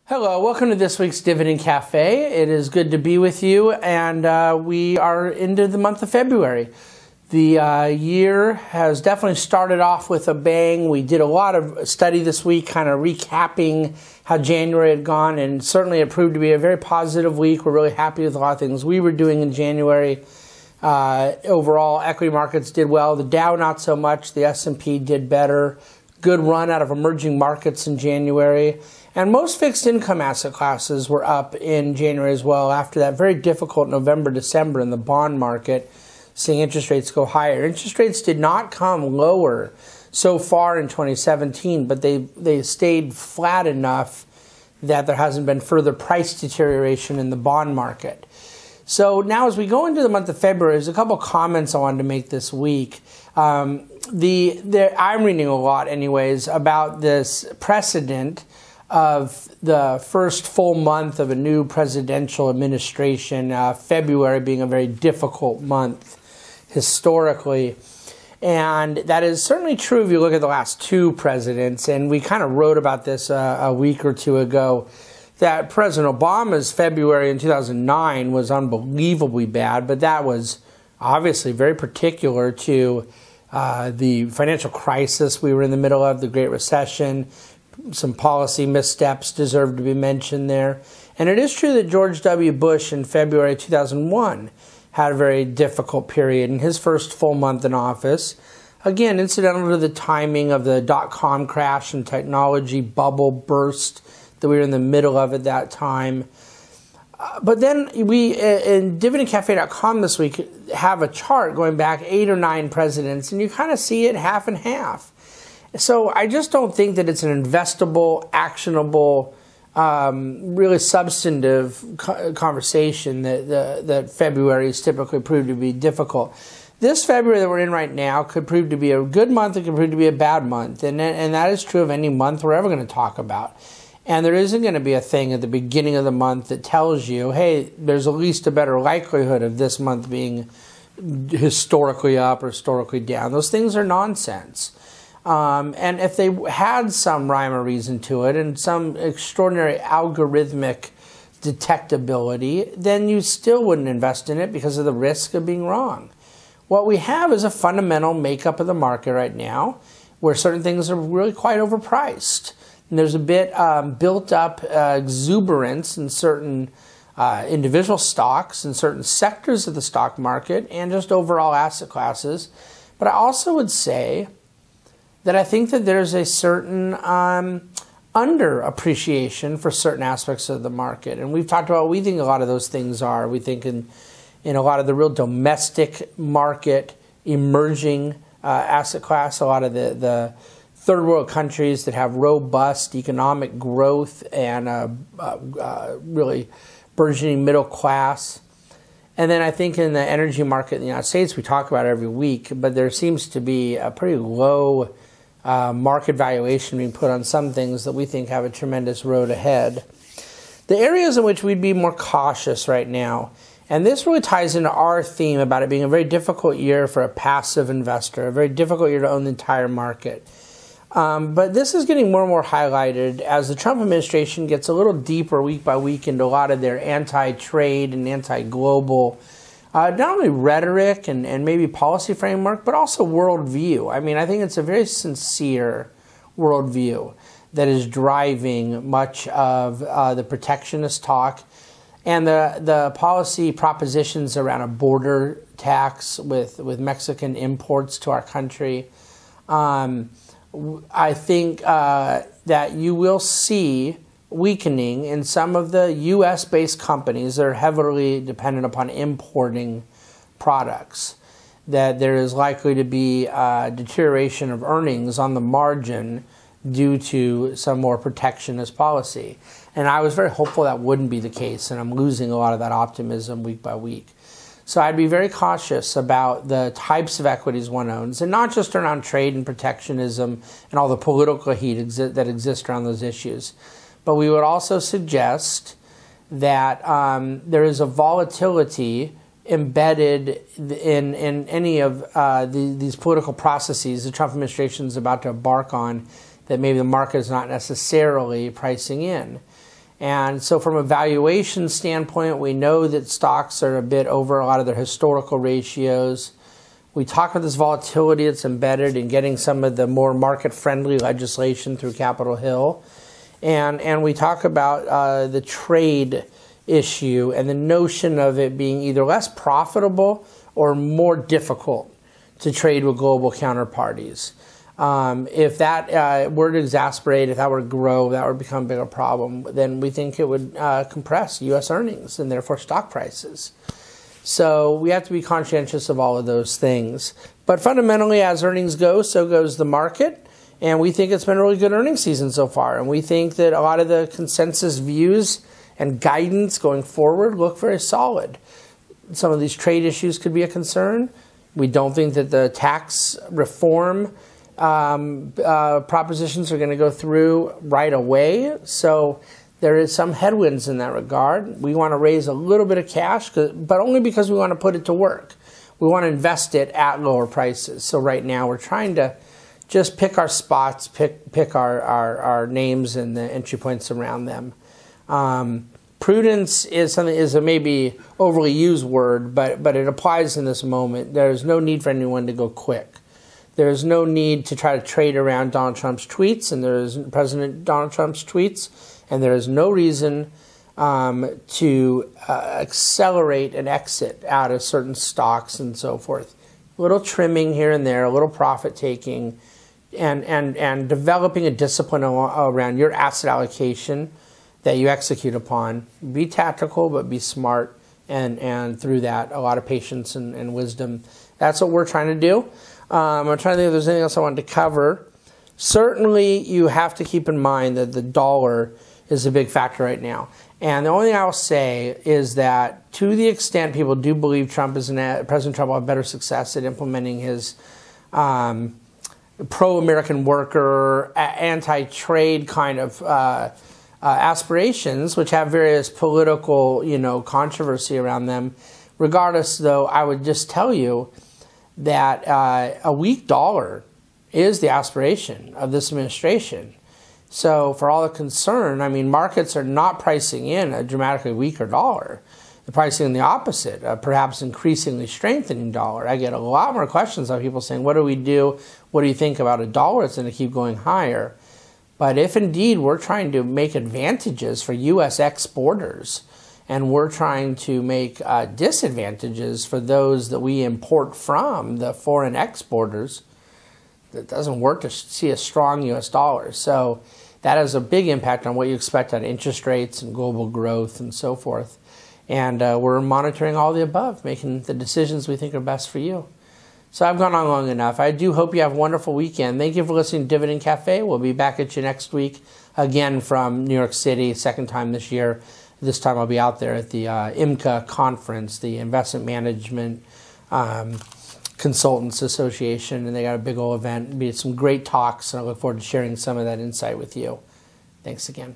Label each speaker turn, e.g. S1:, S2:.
S1: Hello, welcome to this week's Dividend Cafe. It is good to be with you, and we are into the month of February. The year has definitely started off with a bang. We did a lot of study this week, kind of recapping how January had gone, and certainly it proved to be a very positive week. We're really happy with a lot of things we were doing in January. Overall, equity markets did well. The Dow not so much. The S&P did better. Good run out of emerging markets in January. And most fixed income asset classes were up in January as well after that very difficult November, December in the bond market, seeing interest rates go higher. Interest rates did not come lower so far in 2017, but they stayed flat enough that there hasn't been further price deterioration in the bond market. So now as we go into the month of February, there's a couple comments I wanted to make this week. I'm reading a lot anyways about this precedent of the first full month of a new presidential administration, February being a very difficult month historically. And that is certainly true if you look at the last two presidents. And we kind of wrote about this a week or two ago, that President Obama's February in 2009 was unbelievably bad, but that was obviously very particular to the financial crisis we were in the middle of, the Great Recession. Some policy missteps deserve to be mentioned there. And it is true that George W. Bush in February 2001 had a very difficult period in his first full month in office. Again, incidental to the timing of the dot-com crash and technology bubble burst that we were in the middle of at that time. But then we, in dividendcafe.com this week, have a chart going back 8 or 9 presidents, and you kind of see it half and half. So I just don't think that it's an investable, actionable, really substantive conversation that February is typically proved to be difficult. This February that we're in right now could prove to be a good month. It could prove to be a bad month. And that is true of any month we're ever going to talk about. And there isn't going to be a thing at the beginning of the month that tells you, hey, there's at least a better likelihood of this month being historically up or historically down. Those things are nonsense. And if they had some rhyme or reason to it and some extraordinary algorithmic detectability, then you still wouldn't invest in it because of the risk of being wrong. What we have is a fundamental makeup of the market right now where certain things are really quite overpriced. And there's a bit built up exuberance in certain individual stocks and certain sectors of the stock market and just overall asset classes. But I also would say that I think that there's a certain underappreciation for certain aspects of the market. And we've talked about what we think a lot of those things are. We think in a lot of the real domestic market, emerging asset class, a lot of the third world countries that have robust economic growth and really burgeoning middle class. And then I think in the energy market in the United States, we talk about it every week, but there seems to be a pretty low market valuation being put on some things that we think have a tremendous road ahead. The areas in which we'd be more cautious right now, and this really ties into our theme about it being a very difficult year for a passive investor, a very difficult year to own the entire market. But this is getting more and more highlighted as the Trump administration gets a little deeper week by week into a lot of their anti-trade and anti-global not only rhetoric and maybe policy framework, but also worldview. I mean, I think it's a very sincere worldview that is driving much of the protectionist talk and the policy propositions around a border tax with Mexican imports to our country. I think that you will see weakening in some of the U.S.-based companies that are heavily dependent upon importing products, that there is likely to be deterioration of earnings on the margin due to some more protectionist policy. And I was very hopeful that wouldn't be the case, and I'm losing a lot of that optimism week by week. So I'd be very cautious about the types of equities one owns, and not just around trade and protectionism and all the political heat that exists around those issues. But we would also suggest that there is a volatility embedded in any of these political processes the Trump administration is about to embark on that maybe the market is not necessarily pricing in. And so from a valuation standpoint, we know that stocks are a bit over a lot of their historical ratios. We talk about this volatility that's embedded in getting some of the more market-friendly legislation through Capitol Hill. And we talk about the trade issue and the notion of it being either less profitable or more difficult to trade with global counterparties. If that were to exasperate, if that were to grow, that would become a bigger problem, then we think it would compress U.S. earnings and therefore stock prices. So we have to be conscientious of all of those things. But fundamentally, as earnings go, so goes the market. And we think it's been a really good earnings season so far. And we think that a lot of the consensus views and guidance going forward look very solid. Some of these trade issues could be a concern. We don't think that the tax reform propositions are going to go through right away. So there is some headwinds in that regard. We want to raise a little bit of cash, but only because we want to put it to work. We want to invest it at lower prices. So right now we're trying to just pick our spots, pick our names and the entry points around them. Prudence is a maybe overly used word, but it applies in this moment. There's no need for anyone to go quick. There's no need to try to trade around Donald Trump's tweets, and there's President Donald Trump's tweets, and there is no reason to accelerate an exit out of certain stocks and so forth. A little trimming here and there, a little profit taking, and developing a discipline around your asset allocation that you execute upon. Be tactical, but be smart, and through that, a lot of patience and wisdom. That's what we're trying to do. I'm trying to think if there's anything else I wanted to cover. Certainly, you have to keep in mind that the dollar is a big factor right now. And the only thing I will say is that to the extent people do believe President Trump will have better success at implementing his pro-American worker, anti-trade kind of aspirations, which have various political, controversy around them. Regardless, though, I would just tell you that a weak dollar is the aspiration of this administration. So for all the concern, markets are not pricing in a dramatically weaker dollar. They're pricing in the opposite, perhaps increasingly strengthening dollar. I get a lot more questions on people saying, what do we do? What do you think about a dollar that's going to keep going higher? But if indeed we're trying to make advantages for U.S. exporters, and we're trying to make disadvantages for those that we import from, the foreign exporters, it doesn't work to see a strong U.S. dollar. So that has a big impact on what you expect on interest rates and global growth and so forth. And we're monitoring all the above, making the decisions we think are best for you. So I've gone on long enough. I do hope you have a wonderful weekend. Thank you for listening to Dividend Cafe. We'll be back at you next week, again from New York City, second time this year. This time I'll be out there at the IMCA conference, the Investment Management Consultants Association, and they got a big old event. It'll be some great talks, and I look forward to sharing some of that insight with you. Thanks again.